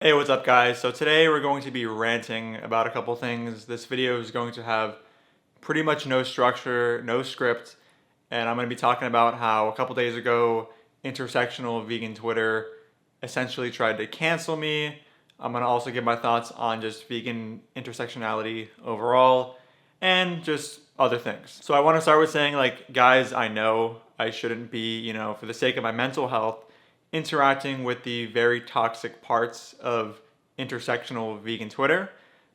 Hey, what's up guys? So today we're going to be ranting about a couple things. This video is going to have pretty much no structure, no script, and I'm going to be talking about how a couple days ago Intersectional Vegan Twitter essentially tried to cancel me. I'm going to also give my thoughts on just vegan intersectionality overall and just other things. So I want to start with saying, like, guys, I know I shouldn't be, for the sake of my mental health, interacting with the very toxic parts of intersectional vegan Twitter.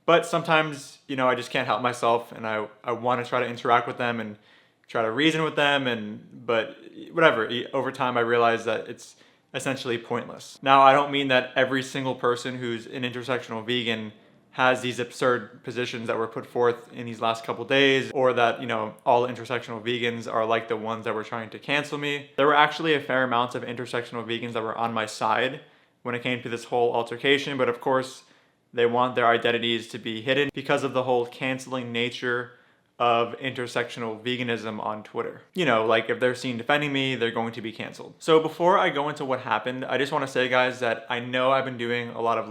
But sometimes, I just can't help myself, and I want to try to interact with them and try to reason with them, but whatever. Over time I realize that it's essentially pointless. Now, I don't mean that every single person who's an intersectional vegan has these absurd positions that were put forth in these last couple days, or that, all intersectional vegans are like the ones that were trying to cancel me. There were actually a fair amount of intersectional vegans that were on my side when it came to this whole altercation, but of course, they want their identities to be hidden because of the whole canceling nature of intersectional veganism on Twitter. Like if they're seen defending me, they're going to be canceled. So before I go into what happened, I just want to say, guys, that I know I've been doing a lot of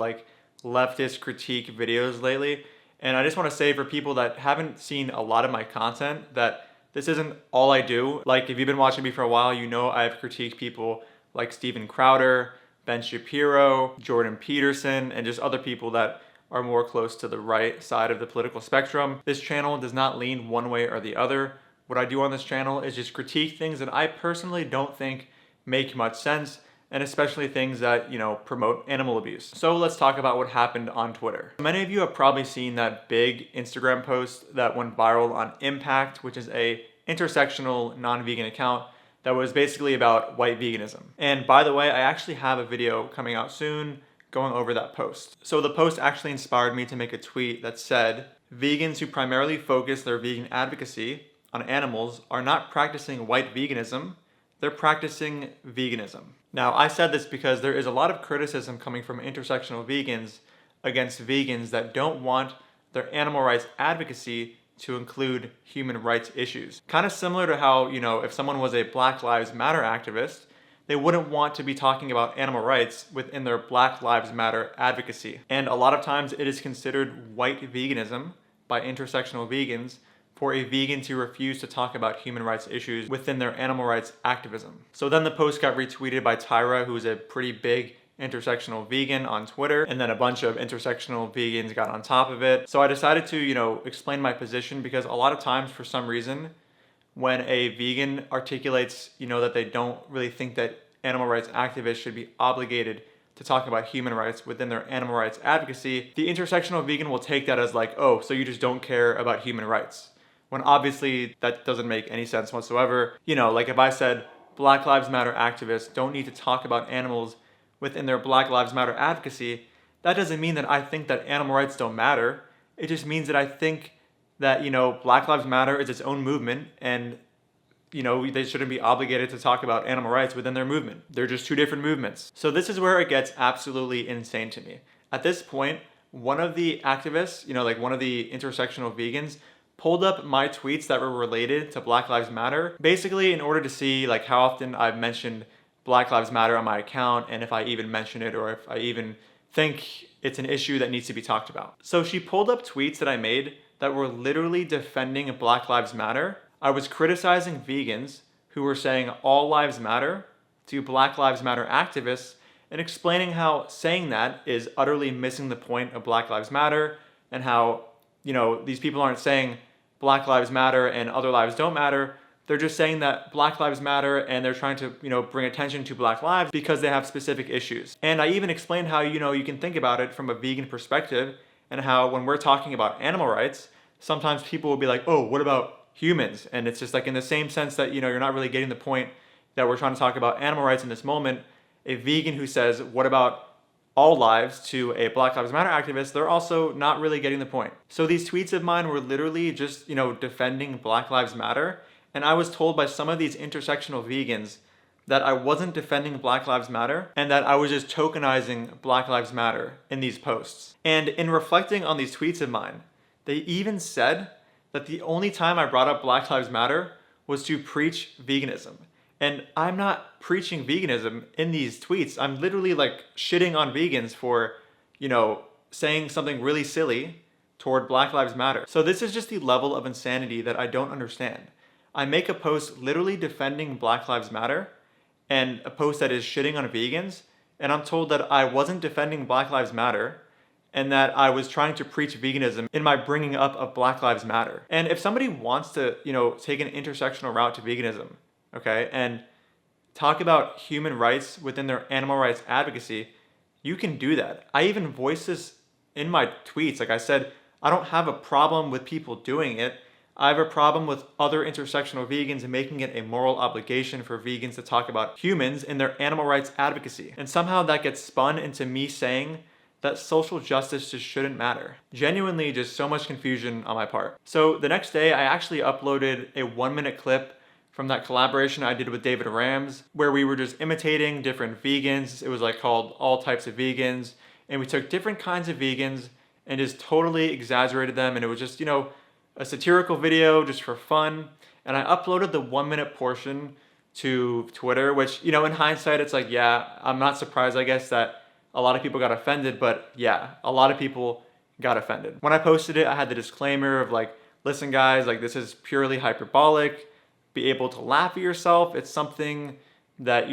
leftist critique videos lately, and I just want to say, for people that haven't seen a lot of my content, that this isn't all I do. Like, if you've been watching me for a while, I've critiqued people like Steven Crowder, Ben Shapiro, Jordan Peterson, and just other people that are more close to the right side of the political spectrum. This channel does not lean one way or the other. What I do on this channel is just critique things that I personally don't think make much sense, and especially things that, promote animal abuse. So let's talk about what happened on Twitter. Many of you have probably seen that big Instagram post that went viral on Impact, which is a intersectional non-vegan account that was basically about white veganism. And by the way, I actually have a video coming out soon going over that post. So the post actually inspired me to make a tweet that said, "Vegans who primarily focus their vegan advocacy on animals are not practicing white veganism, they're practicing veganism." Now, I said this because there is a lot of criticism coming from intersectional vegans against vegans that don't want their animal rights advocacy to include human rights issues. Kind of similar to how, if someone was a Black Lives Matter activist, they wouldn't want to be talking about animal rights within their Black Lives Matter advocacy. And a lot of times it is considered white veganism by intersectional vegans for a vegan to refuse to talk about human rights issues within their animal rights activism. So then the post got retweeted by Tyra, who's a pretty big intersectional vegan on Twitter, and then a bunch of intersectional vegans got on top of it. So I decided to, explain my position, because a lot of times, for some reason, when a vegan articulates, that they don't really think that animal rights activists should be obligated to talk about human rights within their animal rights advocacy, the intersectional vegan will take that as like, oh, so you just don't care about human rights. When obviously that doesn't make any sense whatsoever. Like if I said Black Lives Matter activists don't need to talk about animals within their Black Lives Matter advocacy, that doesn't mean that I think that animal rights don't matter. It just means that I think that, Black Lives Matter is its own movement, and, they shouldn't be obligated to talk about animal rights within their movement. They're just two different movements. So this is where it gets absolutely insane to me. At this point, one of the activists, one of the intersectional vegans, pulled up my tweets that were related to Black Lives Matter, basically in order to see how often I've mentioned Black Lives Matter on my account, and if I even mention it, or if I even think it's an issue that needs to be talked about. So she pulled up tweets that I made that were literally defending Black Lives Matter. I was criticizing vegans who were saying all lives matter to Black Lives Matter activists, and explaining how saying that is utterly missing the point of Black Lives Matter, and how, these people aren't saying Black Lives Matter and other lives don't matter. They're just saying that Black Lives Matter, and they're trying to, bring attention to Black lives because they have specific issues. And I even explained how, you can think about it from a vegan perspective, and how when we're talking about animal rights, sometimes people will be like, oh, what about humans? And it's just like, in the same sense that, you're not really getting the point that we're trying to talk about animal rights in this moment. A vegan who says, what about all lives, to a Black Lives Matter activist, they're also not really getting the point. So these tweets of mine were literally just, defending Black Lives Matter. And I was told by some of these intersectional vegans that I wasn't defending Black Lives Matter, and that I was just tokenizing Black Lives Matter in these posts. And in reflecting on these tweets of mine, they even said that the only time I brought up Black Lives Matter was to preach veganism. And I'm not preaching veganism in these tweets. I'm literally shitting on vegans for saying something really silly toward Black Lives Matter. So this is just the level of insanity that I don't understand. I make a post literally defending Black Lives Matter and a post that is shitting on vegans, and I'm told that I wasn't defending Black Lives Matter and that I was trying to preach veganism in my bringing up of Black Lives Matter. And if somebody wants to, take an intersectional route to veganism, okay, and talk about human rights within their animal rights advocacy, you can do that. I even voiced this in my tweets. Like I said, I don't have a problem with people doing it. I have a problem with other intersectional vegans and making it a moral obligation for vegans to talk about humans in their animal rights advocacy. And somehow that gets spun into me saying that social justice just shouldn't matter. Genuinely, just so much confusion on my part. So the next day, I actually uploaded a 1-minute clip from that collaboration I did with David Rams, where we were just imitating different vegans. It was like called All Types of Vegans. And we took different kinds of vegans and just totally exaggerated them. And it was just, a satirical video just for fun. And I uploaded the 1-minute portion to Twitter, which, in hindsight, it's like, yeah, I'm not surprised, I guess, that a lot of people got offended, but yeah, a lot of people got offended. When I posted it, I had the disclaimer of like, listen guys, like this is purely hyperbolic. Be able to laugh at yourself. It's something that,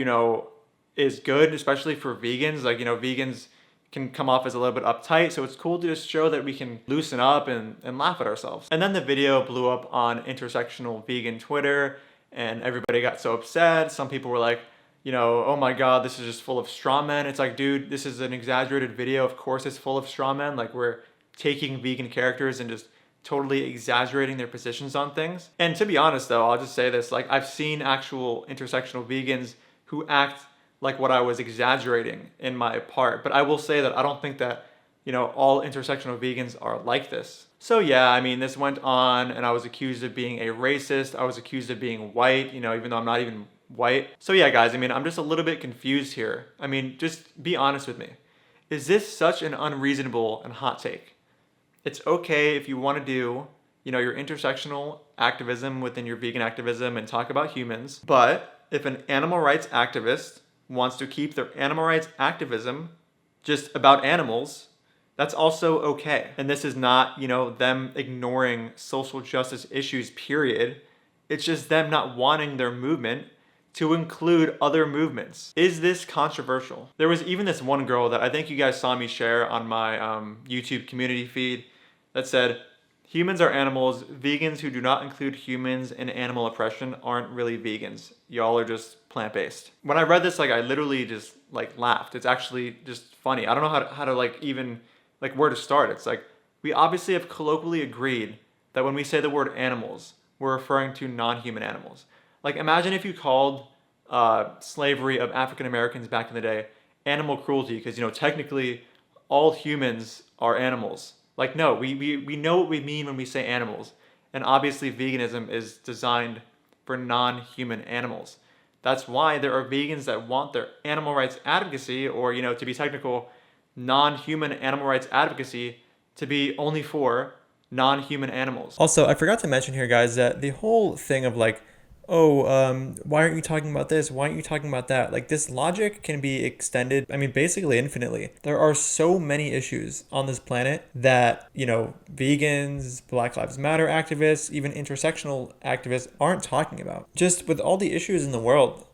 is good, especially for vegans. Like, vegans can come off as a little bit uptight. So it's cool to just show that we can loosen up and laugh at ourselves. And then the video blew up on intersectional vegan Twitter and everybody got so upset. Some people were like, oh my God, this is just full of straw men. It's like, dude, this is an exaggerated video. Of course it's full of straw men. Like we're taking vegan characters and just totally exaggerating their positions on things. And to be honest though, I'll just say this, like I've seen actual intersectional vegans who act like what I was exaggerating in my part. But I will say that I don't think that, all intersectional vegans are like this. So yeah, I mean, this went on and I was accused of being a racist. I was accused of being white, even though I'm not even white. So yeah, guys, I mean, I'm just a little bit confused here. I mean, just be honest with me. Is this such an unreasonable and hot take? It's okay if you want to do, your intersectional activism within your vegan activism and talk about humans. But if an animal rights activist wants to keep their animal rights activism just about animals, that's also okay. And this is not, them ignoring social justice issues, period. It's just them not wanting their movement to include other movements. Is this controversial? There was even this one girl that I think you guys saw me share on my YouTube community feed that said, humans are animals. Vegans who do not include humans in animal oppression aren't really vegans. Y'all are just plant-based. When I read this, I literally just laughed. It's actually just funny. I don't know how to even where to start. It's like, we obviously have colloquially agreed that when we say the word animals, we're referring to non-human animals. Like, imagine if you called slavery of African Americans back in the day animal cruelty, because, technically all humans are animals. Like, no, we know what we mean when we say animals. And obviously veganism is designed for non-human animals. That's why there are vegans that want their animal rights advocacy, or, to be technical, non-human animal rights advocacy to be only for non-human animals. Also, I forgot to mention here, guys, that the whole thing of why aren't you talking about this? Why aren't you talking about that? This logic can be extended, basically infinitely. There are so many issues on this planet that, vegans, Black Lives Matter activists, even intersectional activists aren't talking about. Just with all the issues in the world,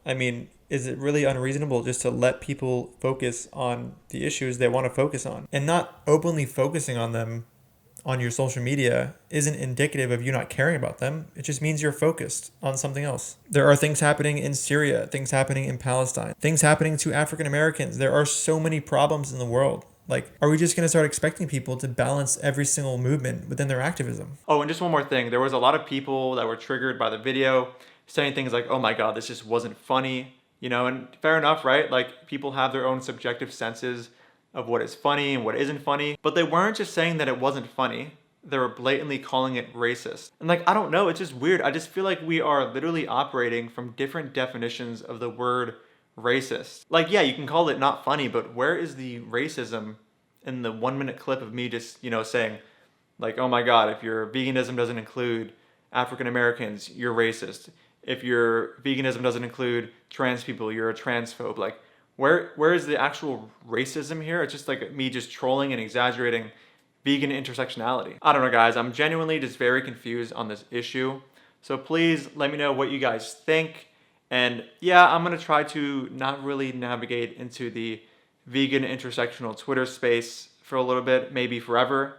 is it really unreasonable just to let people focus on the issues they want to focus on? And not openly focusing on them on your social media isn't indicative of you not caring about them. It just means you're focused on something else. There are things happening in Syria, things happening in Palestine, things happening to African Americans. There are so many problems in the world. Are we just going to start expecting people to balance every single movement within their activism? Oh, and just one more thing. There was a lot of people that were triggered by the video saying things like, oh my God, this just wasn't funny. And fair enough, right? People have their own subjective senses of what is funny and what isn't funny. But they weren't just saying that it wasn't funny. They were blatantly calling it racist. And I don't know, it's just weird. I just feel like we are literally operating from different definitions of the word racist. Yeah, you can call it not funny, but where is the racism in the 1-minute clip of me just, saying oh my God, if your veganism doesn't include African Americans, you're racist. If your veganism doesn't include trans people, you're a transphobe. where is the actual racism here? It's just like me just trolling and exaggerating vegan intersectionality. I don't know, guys. I'm genuinely just very confused on this issue. So please let me know what you guys think. And yeah, I'm gonna try to not really navigate into the vegan intersectional Twitter space for a little bit, maybe forever.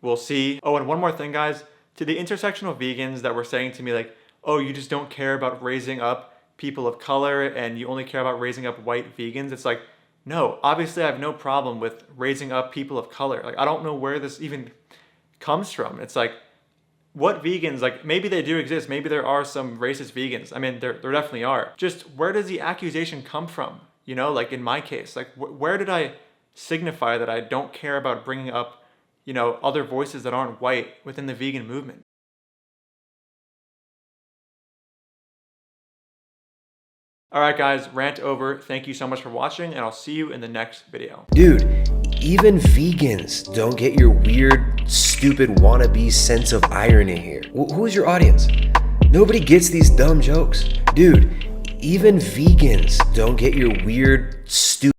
We'll see. Oh, and one more thing, guys. To the intersectional vegans that were saying to me like, oh, you just don't care about raising up people of color and you only care about raising up white vegans. It's like, no, obviously I have no problem with raising up people of color. Like, I don't know where this even comes from. It's like, what vegans, like maybe they do exist. Maybe there are some racist vegans. I mean, there definitely are. Just where does the accusation come from? You know, like in my case, like where did I signify that I don't care about bringing up, you know, other voices that aren't white within the vegan movement? All right, guys, rant over. Thank you so much for watching, and I'll see you in the next video. Dude, even vegans don't get your weird, stupid wannabe sense of irony here. Who is your audience? Nobody gets these dumb jokes. Dude, even vegans don't get your weird, stupid